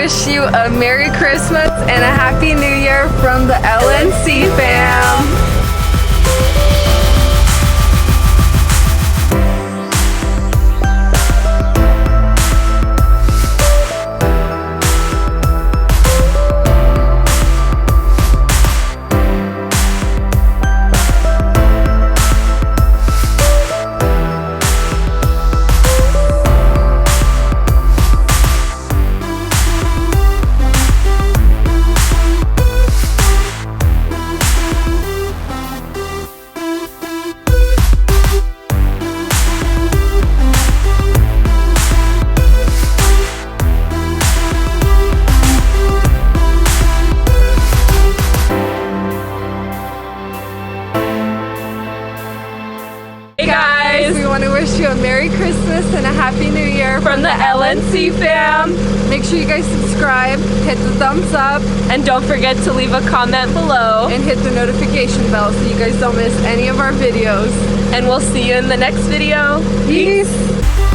wish you a Merry Christmas and a Happy New Year from the LNC fam. To wish you a Merry Christmas and a Happy New Year from the LNC fam. Make sure you guys subscribe, hit the thumbs up, and don't forget to leave a comment below and hit the notification bell so you guys don't miss any of our videos. And we'll see you in the next video. Peace.